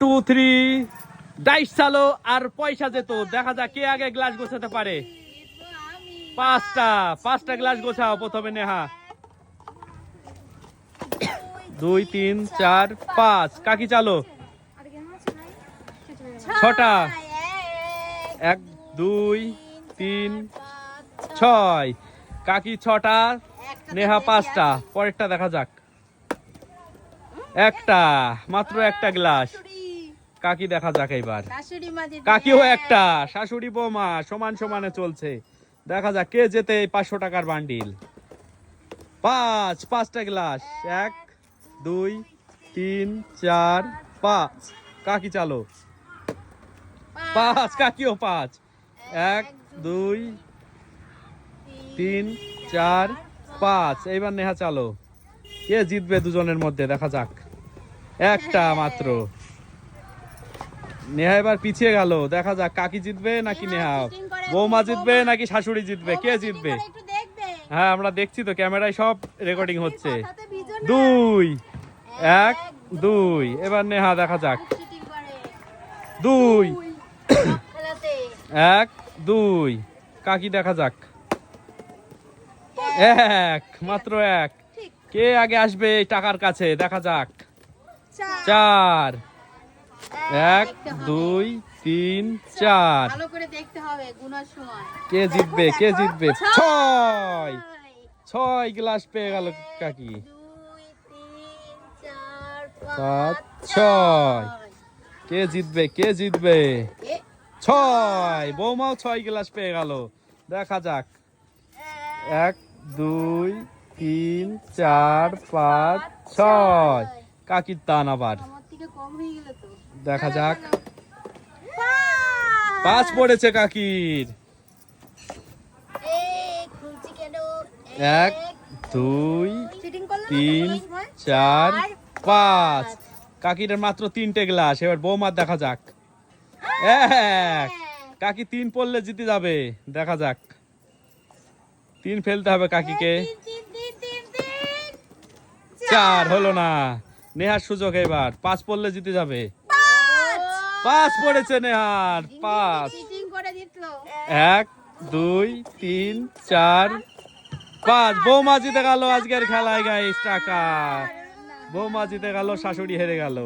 2 3 dice চালো আর পয়সা যেত। দেখা যাক কে আগে গ্লাস গোছাতে পারে। পাঁচটা গ্লাস গোছাও। প্রথমে নেহা। 2 3 4 5 কাকি চালো। 6টা 1 2 3 6 কাকি 6টা নেহা 5টা। পরেরটা দেখা যাক। একটা মাত্র একটা গ্লাস কাকি দেখা যাক এবার। কাকিও একটা শাশুড়ি বৌমা সমান সমানে চলছে। দেখা যাক কে জেতে 500 টাকার বান্ডিল। পাঁচটা গ্লাস 1 2 3 4 5 কাকি চালো। 5 কাকিও 5 1 2 3 4 5 এইবার নেহা চালো। কে জিতবে দুজনের মধ্যে দেখা যাক। একটা মাত্র নেহা এবার পিছিয়ে গেল। দেখা যাক কাকি জিতবে নাকি নেহা, বৌমা জিতবে নাকি শাশুড়ি জিতবে, কে জিতবে। হ্যাঁ আমরা দেখছি তো, ক্যামেরায় সব রেকর্ডিং হচ্ছে। 2 1 2 এবার নেহা দেখা যাক। 2 1 2 কাকি দেখা যাক। 1 মাত্র 1 কে আগে আসবে টাকার কাছে দেখা যাক। 4 1 2 3 4 ভালো করে দেখতে হবে গুনার সময় কে জিতবে 6 গ্লাস পেয়ে গেল কাকি। 2 3 4 5 5 6 কে জিতবে 6 বৌমাও 6 গ্লাস পেয়ে গেল। দেখা যাক 1 2 3 4 5 6 কাকির টান আবার। আমার থেকে কম হয়ে গেল তো। দেখা যাক 5 পড়েছে কাকির। 1 2 3 4 5 কাকির মাত্র 3টে গ্লাস। এবার বৌমার দেখা যাক। 1 কাকি 3 পড়লে জিতে যাবে। দেখা যাক 3 ফেলতে হবে কাকিকে। 4 হলো না। নেহার সুযোগ এবার। 5 পড়লে জিতে যাবে। 5 পড়েছে নেহার। 5 1 2 3 4 5 বৌমা জিতে গেল আজকের খেলায় গাইস টাকা। বৌমা জিতে গেল, শাশুড়ি হেরে গেল।